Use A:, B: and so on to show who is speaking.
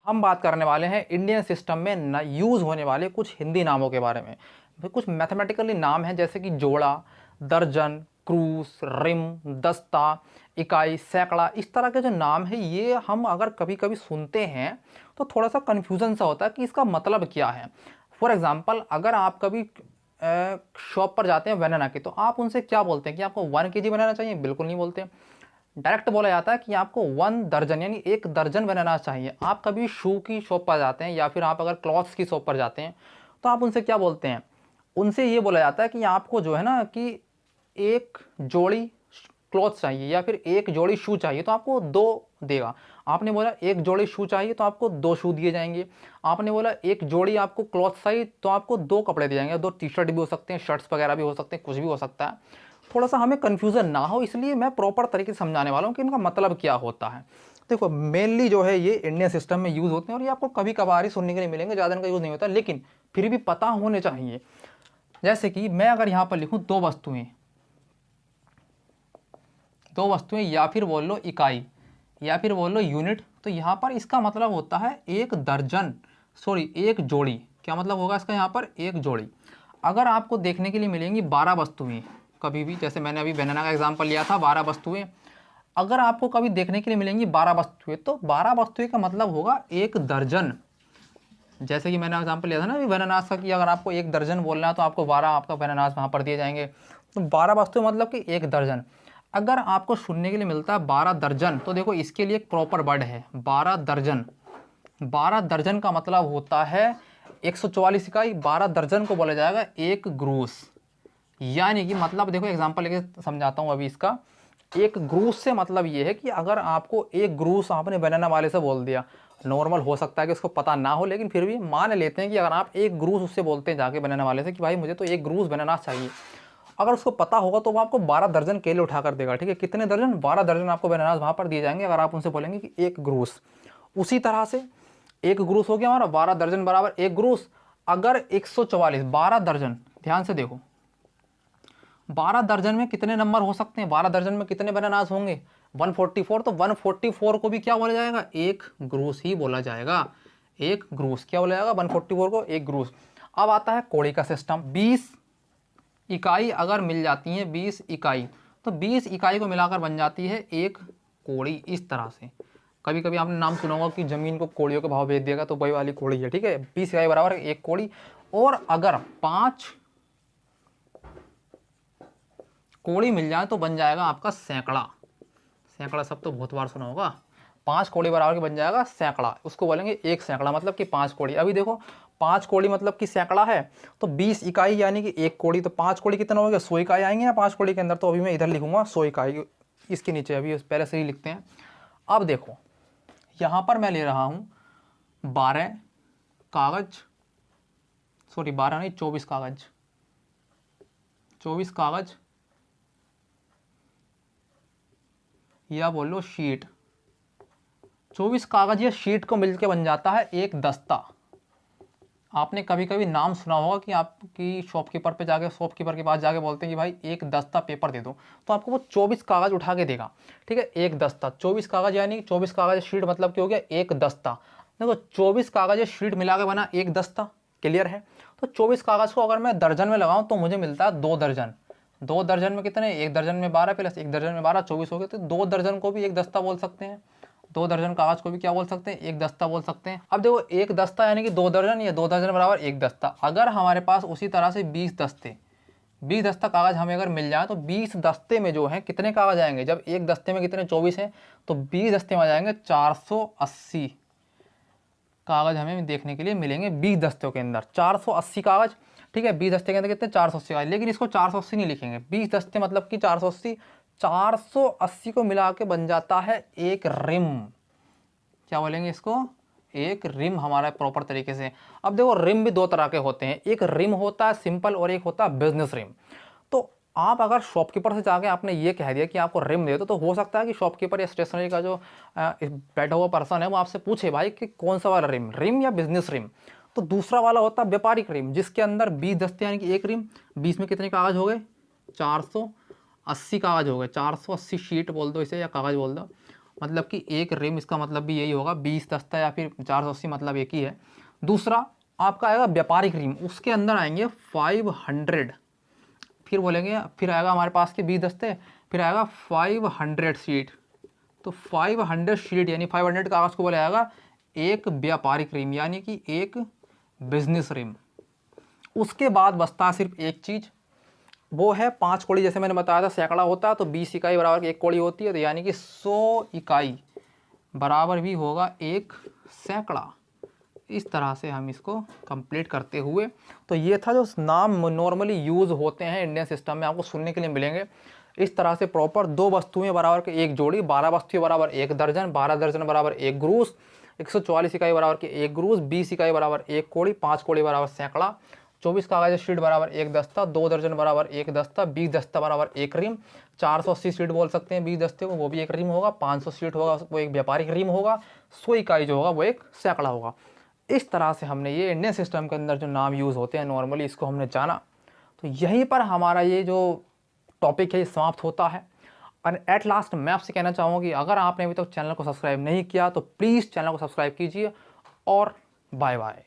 A: हम बात करने वाले हैं इंडियन सिस्टम में यूज़ होने वाले कुछ हिंदी नामों के बारे में। तो कुछ मैथमेटिकली नाम हैं जैसे कि जोड़ा, दर्जन, क्रूस, रिम, दस्ता, इकाई, सैकड़ा। इस तरह के जो नाम है ये हम अगर कभी कभी सुनते हैं तो थोड़ा सा कन्फ्यूज़न सा होता है कि इसका मतलब क्या है। फॉर एग्ज़ाम्पल, अगर आप कभी शॉप पर जाते हैं बनाना की, तो आप उनसे क्या बोलते हैं कि आपको 1 kg बनाना चाहिए? बिल्कुल नहीं बोलते। डायरेक्ट बोला जाता है कि आपको 1 दर्जन यानी 1 दर्जन बनाना चाहिए। आप कभी शू की शॉप पर जाते हैं या फिर आप अगर क्लॉथ्स की शॉप पर जाते हैं तो आप उनसे क्या बोलते हैं? उनसे ये बोला जाता है कि आपको जो है ना कि एक जोड़ी क्लॉथ चाहिए या फिर एक जोड़ी शू चाहिए तो आपको दो देगा। आपने बोला एक जोड़ी शू चाहिए तो आपको दो शू दिए जाएंगे। आपने बोला एक जोड़ी आपको क्लॉथ चाहिए तो आपको दो कपड़े दिए जाएंगे। दो टी शर्ट भी हो सकते हैं, शर्ट्स वगैरह भी हो सकते हैं, कुछ भी हो सकता है। थोड़ा सा हमें कन्फ्यूज़न ना हो इसलिए मैं प्रॉपर तरीके से समझाने वाला हूँ कि इनका मतलब क्या होता है। देखो, मेनली जो है ये इंडियन सिस्टम में यूज़ होते हैं और ये आपको कभी कभार ही सुनने के लिए मिलेंगे, ज़्यादा इनका यूज़ नहीं होता, लेकिन फिर भी पता होने चाहिए। जैसे कि मैं अगर यहाँ पर लिखूँ दो वस्तुएं या फिर बोल लो इकाई या फिर बोल लो यूनिट, तो यहाँ पर इसका मतलब होता है एक दर्जन, सॉरी एक जोड़ी। क्या मतलब होगा इसका? यहाँ पर एक जोड़ी। अगर आपको देखने के लिए मिलेंगी 12 वस्तुएं कभी भी, जैसे मैंने अभी बनाना का एग्जांपल लिया था 12 वस्तुएं, अगर आपको कभी देखने के लिए मिलेंगी 12 वस्तुएं तो 12 वस्तुएं का मतलब होगा एक दर्जन। जैसे कि मैंने एग्जांपल लिया था ना अभी बनानास का, कि अगर आपको एक दर्जन बोलना है तो आपको 12 आपका बनानास वहाँ पर दिए जाएंगे। तो 12 वस्तुएं मतलब कि एक दर्जन। अगर आपको सुनने के लिए मिलता है 12 दर्जन तो देखो इसके लिए एक प्रॉपर वर्ड है 12 दर्जन। 12 दर्जन का मतलब होता है 144 इकाई। 12 दर्जन को बोला जाएगा एक ग्रूस। यानी कि मतलब देखो एग्जांपल लेके समझाता हूँ अभी इसका। एक ग्रूस से मतलब ये है कि अगर आपको एक ग्रूस आपने बनाना वाले से बोल दिया, नॉर्मल हो सकता है कि उसको पता ना हो, लेकिन फिर भी मान लेते हैं कि अगर आप एक ग्रूस उससे बोलते हैं जाके बनाने वाले से कि भाई मुझे तो एक ग्रूस बनाना चाहिए, अगर उसको पता होगा तो वो आपको 12 दर्जन केले उठा कर देगा। ठीक है, कितने दर्जन? 12 दर्जन आपको बनानास वहाँ पर दिए जाएंगे अगर आप उनसे बोलेंगे कि एक ग्रूस। उसी तरह से एक ग्रूस हो गया हमारा, 12 दर्जन बराबर एक ग्रूस। अगर 144 12 दर्जन, ध्यान से देखो 12 दर्जन में कितने नंबर हो सकते हैं? 12 दर्जन में कितने बनानास होंगे? 144। तो 144 को भी क्या बोला जाएगा? एक ग्रूस ही बोला जाएगा। एक ग्रूस क्या बोला जाएगा? 144 को एक ग्रूस। अब आता है कौड़ी का सिस्टम। 20 इकाई अगर मिल जाती है, 20 इकाई, तो 20 इकाई को मिलाकर बन जाती है एक कौड़ी। इस तरह से कभी कभी आपने नाम सुना होगा कि जमीन को कौड़ियों के भाव भेज देगा, तो वही वाली कौड़ी है। ठीक है, 20 इकाई बराबर एक कौड़ी। और अगर 5 कौड़ी मिल जाए तो बन जाएगा आपका सैकड़ा। सैकड़ा सब तो बहुत बार सुना होगा। 5 कौड़ी बराबर के बन जाएगा सैकड़ा, उसको बोलेंगे एक सैकड़ा, मतलब कि 5 कौड़ी। अभी देखो 5 कौड़ी मतलब कि सैकड़ा है, तो 20 इकाई यानी कि एक कौड़ी, तो 5 कौड़ी कितना हो गया? 100 इकाई आएंगे ना 5 कौड़ी के अंदर। तो अभी मैं इधर लिखूंगा 100 इकाई इसके नीचे, अभी पहले से ही लिखते हैं। अब देखो यहाँ पर मैं ले रहा हूँ 12 कागज, सॉरी 12 नहीं 24 कागज, 24 कागज या बोलो शीट। 24 कागज या शीट को मिलकर बन जाता है एक दस्ता। आपने कभी कभी नाम सुना होगा कि आपकी शॉपकीपर पे जाके, शॉपकीपर के पास जाके बोलते हैं कि भाई एक दस्ता पेपर दे दो, तो आपको वो 24 कागज उठा के देगा। ठीक है, एक दस्ता 24 कागज यानी 24 कागज शीट मतलब क्या हो गया? एक दस्ता। देखो 24 कागज शीट मिला के बना एक दस्ता। क्लियर है? तो 24 कागज को अगर मैं दर्जन में लगाऊं तो मुझे मिलता है 2 दर्जन। 2 दर्जन में कितने? एक दर्जन में 12 प्लस एक दर्जन में 12, 24 हो गए। तो 2 दर्जन को भी एक दस्ता बोल सकते हैं। 2 दर्जन कागज को भी क्या बोल सकते हैं? एक दस्ता बोल सकते हैं। अब देखो एक दस्ता यानी कि 2 दर्जन, या 2 दर्जन बराबर एक दस्ता। अगर हमारे पास उसी तरह से 20 दस्ते, 20 दस्ता कागज हमें अगर मिल जाए तो 20 दस्ते में जो है कितने कागज आएंगे? जब एक दस्ते में कितने 24 हैं तो 20 दस्ते में आ जाएंगे 480 कागज हमें देखने के लिए मिलेंगे 20 दस्तों के अंदर। 480 कागज। ठीक है, 20 दस्ते के अंदर कितने? 480 कागज। लेकिन इसको 480 नहीं लिखेंगे, 20 दस्ते मतलब कि 480। 480 को मिला के बन जाता है एक रिम। क्या बोलेंगे इसको? एक रिम हमारा प्रॉपर तरीके से। अब देखो रिम भी 2 तरह के होते हैं, एक रिम होता है सिंपल और एक होता है बिजनेस रिम। तो आप अगर शॉपकीपर से जाके आपने ये कह दिया कि आपको रिम दे दो, तो हो सकता है कि शॉपकीपर या स्टेशनरी का जो बैठा हुआ पर्सन है वो आपसे पूछे भाई कि कौन सा वाला रिम, रिम या बिजनेस रिम। तो दूसरा वाला होता है व्यापारिक रिम, जिसके अंदर 20 दस्ते यानी कि एक रिम। 20 में कितने कागज हो गए? 480 कागज हो गए। 480 शीट बोल दो इसे या कागज बोल दो। मतलब कि एक रिम, इसका मतलब भी यही होगा 20 दस्ता या फिर 480 मतलब एक ही है। दूसरा आपका आएगा व्यापारिक रिम, उसके अंदर आएंगे 500, फिर बोलेंगे फिर आएगा हमारे पास के 20 दस्ते, फिर आएगा 500 शीट। तो 500 शीट यानी 500 कागज़ को बोला जाएगा एक व्यापारिक रिम यानी कि एक बिजनेस रिम। उसके बाद बचता है सिर्फ एक चीज़, वो है 5 कौड़ी। जैसे मैंने बताया था सैकड़ा होता है तो 20 इकाई बराबर एक कौड़ी होती है, तो यानी कि 100 इकाई बराबर भी होगा एक सैकड़ा। इस तरह से हम इसको कंप्लीट करते हुए, तो ये था जो नाम नॉर्मली यूज़ होते हैं इंडियन सिस्टम में, आपको सुनने के लिए मिलेंगे। इस तरह से प्रॉपर 2 वस्तुएं बराबर के एक जोड़ी, 12 वस्तुएं बराबर एक दर्जन, 12 दर्जन बराबर एक ग्रूस, 144 इकाई बराबर के एक ग्रूस, 20 इकाई बराबर एक कौड़ी, 5 कौड़ी बराबर सैकड़ा, 24 कागज शीट बराबर एक दस्ता, 2 दर्जन बराबर एक दस्ता, 20 दस्ता बराबर एक रिम, 480 शीट बोल सकते हैं 20 दस्ते को, वो भी एक रिम होगा, 500 शीट होगा वो एक व्यापारिक रिम होगा, 100 इकाई जो होगा वो एक सैकड़ा होगा। इस तरह से हमने ये इंडियन सिस्टम के अंदर जो नाम यूज़ होते हैं नॉर्मली, इसको हमने जाना। तो यहीं पर हमारा ये जो टॉपिक है ये समाप्त होता है। और एट लास्ट मैं आपसे कहना चाहूँगा कि अगर आपने अभी तक चैनल को सब्सक्राइब नहीं किया तो प्लीज़ चैनल को सब्सक्राइब कीजिए, और बाय बाय।